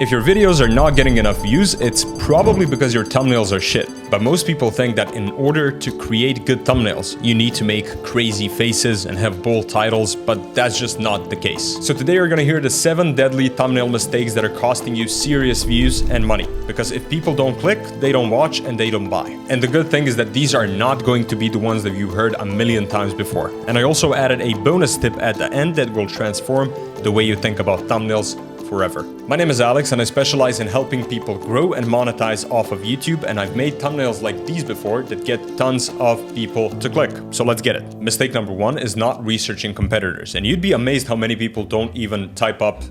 If your videos are not getting enough views, it's probably because your thumbnails are shit. But most people think that in order to create good thumbnails, you need to make crazy faces and have bold titles, but that's just not the case. So today you're gonna hear the 7 deadly thumbnail mistakes that are costing you serious views and money. Because if people don't click, they don't watch and they don't buy. And the good thing is that these are not going to be the ones that you've heard a million times before. And I also added a bonus tip at the end that will transform the way you think about thumbnails forever. My name is Alex and I specialize in helping people grow and monetize off of YouTube, and I've made thumbnails like these before that get tons of people to click. So let's get it. Mistake number 1 is not researching competitors. And you'd be amazed how many people don't even type up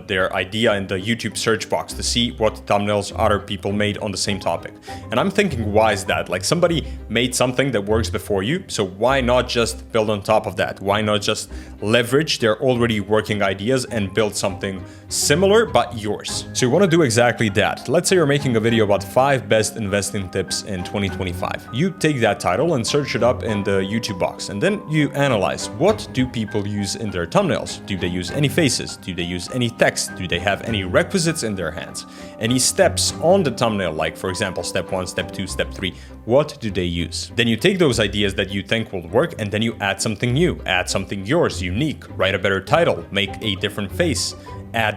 their idea in the YouTube search box to see what thumbnails other people made on the same topic. And I'm thinking, why is that? Like, somebody made something that works before you, so why not just build on top of that? Why not just leverage their already working ideas and build something similar but yours? So you want to do exactly that. Let's say you're making a video about 5 best investing tips in 2025. You take that title and search it up in the YouTube box, and then you analyze, what do people use in their thumbnails? Do they use any faces? Do they use any text? Do they have any requisites in their hands? Any steps on the thumbnail, like for example step 1, step 2, step 3, what do they use? Then you take those ideas that you think will work and then you add something new, add something yours, unique, write a better title, make a different face,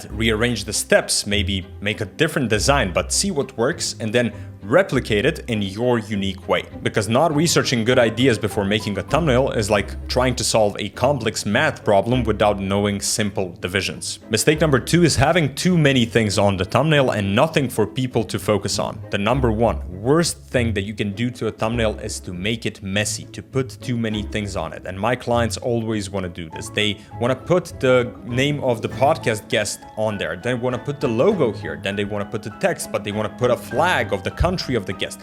rearrange the steps, maybe make a different design, but see what works and then replicate it in your unique way. Because not researching good ideas before making a thumbnail is like trying to solve a complex math problem without knowing simple divisions. Mistake number 2 is having too many things on the thumbnail and nothing for people to focus on. The number 1 worst thing that you can do to a thumbnail is to make it messy, to put too many things on it. And my clients always want to do this. They want to put the name of the podcast guest on there. They want to put the logo here. Then they want to put the text, but they want to put a flag of the country of the guest.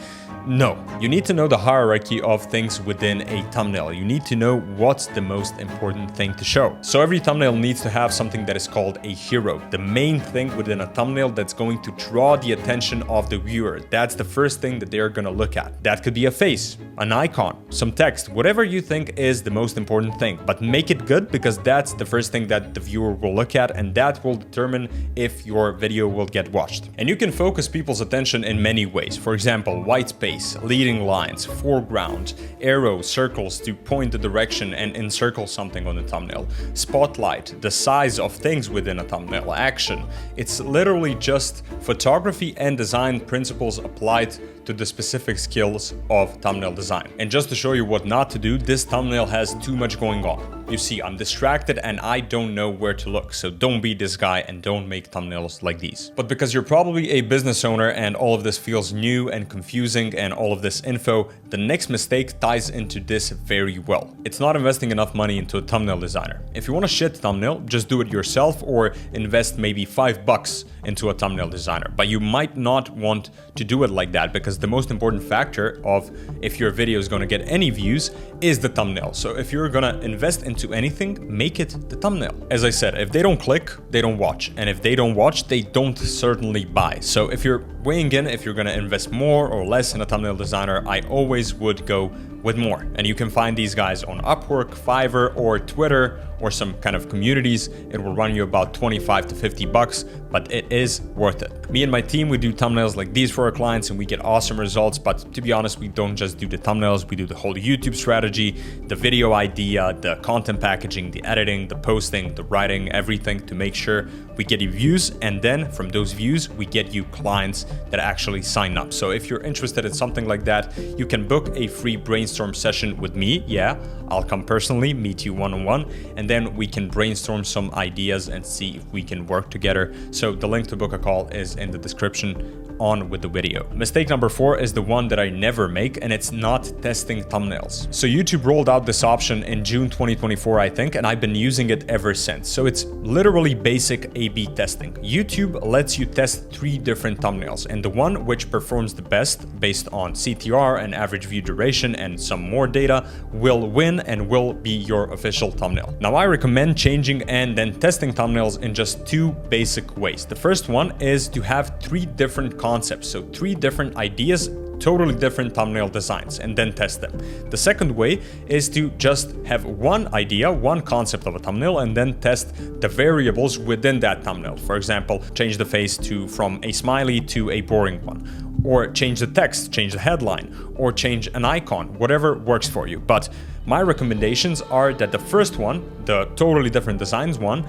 No, you need to know the hierarchy of things within a thumbnail. You need to know what's the most important thing to show. So every thumbnail needs to have something that is called a hero, the main thing within a thumbnail that's going to draw the attention of the viewer. That's the first thing that they're going to look at. That could be a face, an icon, some text, whatever you think is the most important thing. But make it good, because that's the first thing that the viewer will look at, and that will determine if your video will get watched. And you can focus people's attention in many ways. For example, white space, leading lines, foreground, arrows, circles to point the direction and encircle something on the thumbnail, spotlight, the size of things within a thumbnail, action. It's literally just photography and design principles applied to the specific skills of thumbnail design. And just to show you what not to do, this thumbnail has too much going on. You see, I'm distracted and I don't know where to look, so don't be this guy and don't make thumbnails like these. But because you're probably a business owner and all of this feels new and confusing and all of this info, the next mistake ties into this very well. It's not investing enough money into a thumbnail designer. If you want a shit thumbnail, just do it yourself or invest maybe $5 into a thumbnail designer. But you might not want to do it like that, because the most important factor of if your video is going to get any views is the thumbnail. So if you're going to invest into anything, make it the thumbnail. As I said, if they don't click, they don't watch. And if they don't watch, they don't certainly buy. So if you're weighing in if you're going to invest more or less in a thumbnail designer, I always would go with more. And you can find these guys on Upwork, Fiverr, or Twitter, or some kind of communities. It will run you about $25 to $50, but it is worth it. Me and my team, we do thumbnails like these for our clients and we get awesome results. But to be honest, we don't just do the thumbnails, we do the whole YouTube strategy, the video idea, the content packaging, the editing, the posting, the writing, everything to make sure we get you views. And then from those views, we get you clients that actually sign up. So if you're interested in something like that, you can book a free brainstorm session with me. Yeah, I'll come personally, meet you one-on-one, and then we can brainstorm some ideas and see if we can work together. So the link to book a call is in the description. On with the video. Mistake number 4 is the one that I never make, and it's not testing thumbnails. So YouTube rolled out this option in June 2024, I think, and I've been using it ever since. So it's literally basic A/B testing. YouTube lets you test 3 different thumbnails, and the one which performs the best based on CTR and average view duration and some more data will win and will be your official thumbnail. Now, I recommend changing and then testing thumbnails in just 2 basic ways. The first one is to have 3 different concepts, so 3 different ideas totally different thumbnail designs and then test them. The second way is to just have one idea, one concept of a thumbnail, and then test the variables within that thumbnail. For example, change the face from a smiley to a boring one, or change the text, change the headline, or change an icon, whatever works for you. But my recommendations are that the first one, the totally different designs one,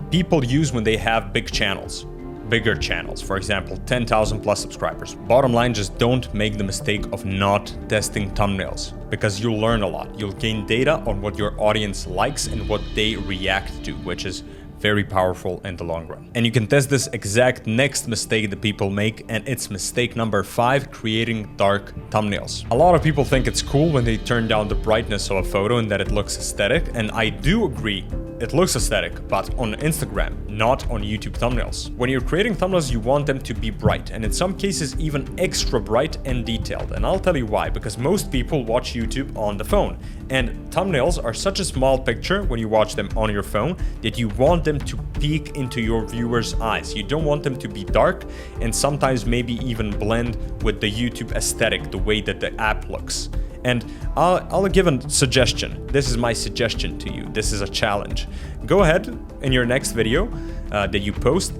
people use when they have bigger channels, for example, 10,000 plus subscribers. Bottom line, just don't make the mistake of not testing thumbnails, because you'll learn a lot. You'll gain data on what your audience likes and what they react to, which is very powerful in the long run. And you can test this exact next mistake that people make, and it's mistake number 5, creating dark thumbnails. A lot of people think it's cool when they turn down the brightness of a photo and that it looks aesthetic, and I do agree. It looks aesthetic, but on Instagram, not on YouTube thumbnails. When you're creating thumbnails, you want them to be bright, and in some cases even extra bright and detailed. And I'll tell you why, because most people watch YouTube on the phone, and thumbnails are such a small picture when you watch them on your phone that you want them to peek into your viewer's eyes. You don't want them to be dark and sometimes maybe even blend with the YouTube aesthetic, the way that the app looks. And I'll give a suggestion. This is my suggestion to you. This is a challenge. Go ahead in your next video that you post,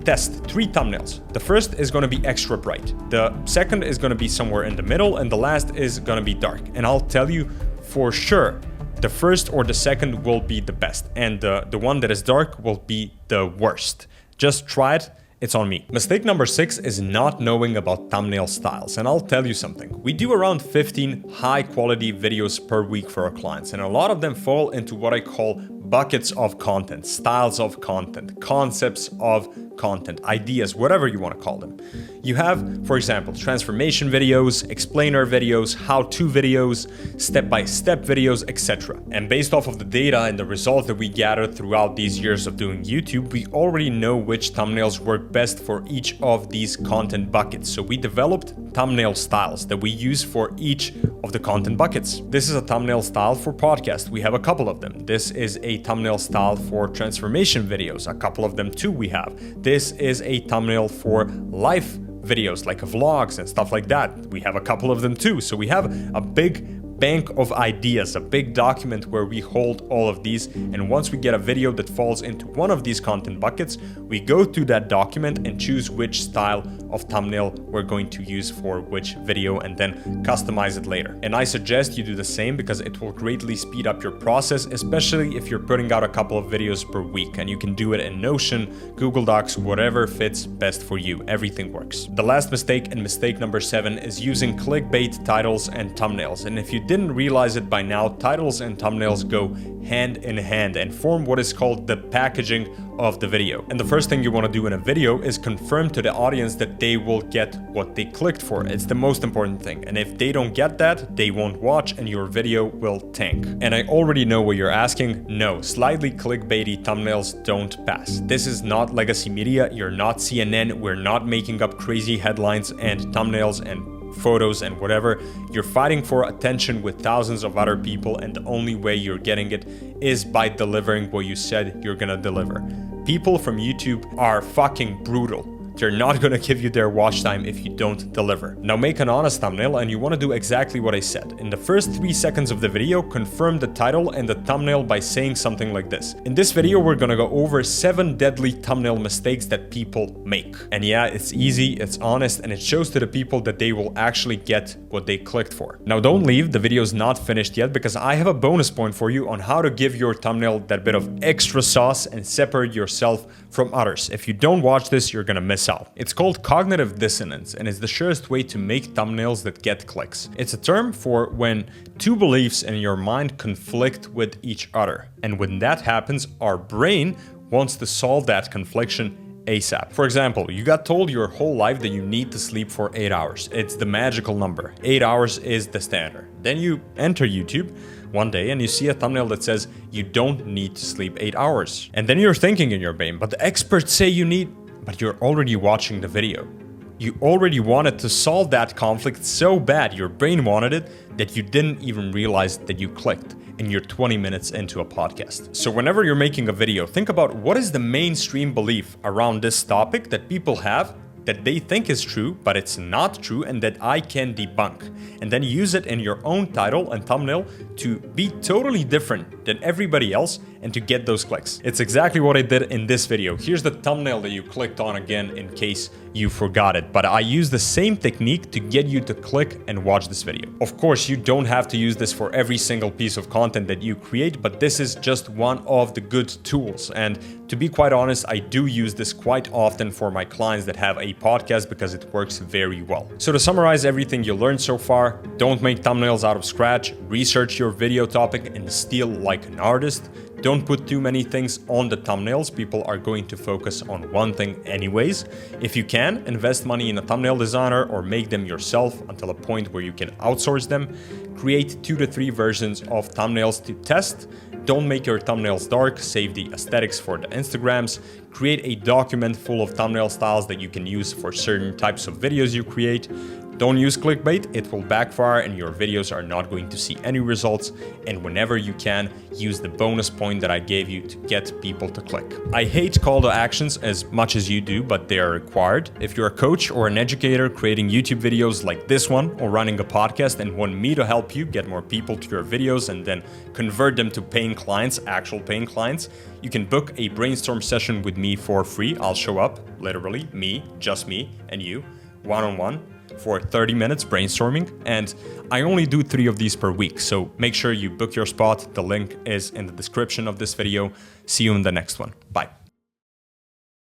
test 3 thumbnails. The first is going to be extra bright. The second is going to be somewhere in the middle, and the last is going to be dark. And I'll tell you for sure, the first or the second will be the best, and the one that is dark will be the worst. Just try it. It's on me. Mistake number 6 is not knowing about thumbnail styles. And I'll tell you something. We do around 15 high quality videos per week for our clients, and a lot of them fall into what I call buckets of content, styles of content, concepts of content, ideas, whatever you want to call them. You have, for example, transformation videos, explainer videos, how-to videos, step-by-step videos, etc. And based off of the data and the results that we gathered throughout these years of doing YouTube, we already know which thumbnails work best for each of these content buckets. So we developed thumbnail styles that we use for each of the content buckets. This is a thumbnail style for podcast. We have a couple of them. This is a thumbnail style for transformation videos. A couple of them too we have. This is a thumbnail for life videos like vlogs and stuff like that. We have a couple of them too. So we have a big bank of ideas, a big document where we hold all of these, and once we get a video that falls into one of these content buckets, we go through that document and choose which style of thumbnail we're going to use for which video and then customize it later. And I suggest you do the same because it will greatly speed up your process, especially if you're putting out a couple of videos per week, and you can do it in Notion, Google Docs, whatever fits best for you. Everything works. The last mistake, and mistake number 7, is using clickbait titles and thumbnails. And if you didn't realize it by now, titles and thumbnails go hand in hand and form what is called the packaging of the video. And the first thing you want to do in a video is confirm to the audience that they will get what they clicked for. It's the most important thing. And if they don't get that, they won't watch and your video will tank. And I already know what you're asking. No, slightly clickbaity thumbnails don't pass. This is not legacy media. You're not CNN. We're not making up crazy headlines and thumbnails and photos and whatever. You're fighting for attention with thousands of other people, and the only way you're getting it is by delivering what you said you're gonna deliver. People from YouTube are fucking brutal. They're not gonna give you their watch time if you don't deliver. Now make an honest thumbnail, and you wanna do exactly what I said. In the first 3 seconds of the video, confirm the title and the thumbnail by saying something like this. In this video, we're gonna go over 7 deadly thumbnail mistakes that people make. And yeah, it's easy, it's honest, and it shows to the people that they will actually get what they clicked for. Now don't leave, the video's not finished yet, because I have a bonus point for you on how to give your thumbnail that bit of extra sauce and separate yourself from others. If you don't watch this, you're gonna miss out. It's called cognitive dissonance, and it's the surest way to make thumbnails that get clicks. It's a term for when 2 beliefs in your mind conflict with each other. And when that happens, our brain wants to solve that confliction ASAP. For example, you got told your whole life that you need to sleep for 8 hours. It's the magical number. 8 hours is the standard. Then you enter YouTube one day and you see a thumbnail that says you don't need to sleep 8 hours. And then you're thinking in your brain, but the experts say you need, but you're already watching the video. You already wanted to solve that conflict so bad, your brain wanted it, that you didn't even realize that you clicked, and you're 20 minutes into a podcast. So whenever you're making a video, think about what is the mainstream belief around this topic that people have that they think is true, but it's not true and that I can debunk. And then use it in your own title and thumbnail to be totally different than everybody else and to get those clicks. It's exactly what I did in this video. Here's the thumbnail that you clicked on again in case you forgot it, but I use the same technique to get you to click and watch this video. Of course, you don't have to use this for every single piece of content that you create, but this is just one of the good tools. And to be quite honest, I do use this quite often for my clients that have a podcast because it works very well. So to summarize everything you learned so far, don't make thumbnails out of scratch, research your video topic and steal like an artist. Don't put too many things on the thumbnails. People are going to focus on one thing anyways. If you can, invest money in a thumbnail designer or make them yourself until a point where you can outsource them. Create 2 to 3 versions of thumbnails to test. Don't make your thumbnails dark, save the aesthetics for the Instagrams. Create a document full of thumbnail styles that you can use for certain types of videos you create. Don't use clickbait, it will backfire and your videos are not going to see any results. And whenever you can, use the bonus point that I gave you to get people to click. I hate call to actions as much as you do, but they are required. If you're a coach or an educator creating YouTube videos like this one or running a podcast and want me to help you get more people to your videos and then convert them to paying clients, actual paying clients, you can book a brainstorm session with me for free. I'll show up, literally, me, just me and you, one-on-one, for 30 minutes brainstorming, and I only do 3 of these per week, so make sure you book your spot. The link is in the description of this video. See you in the next one. Bye.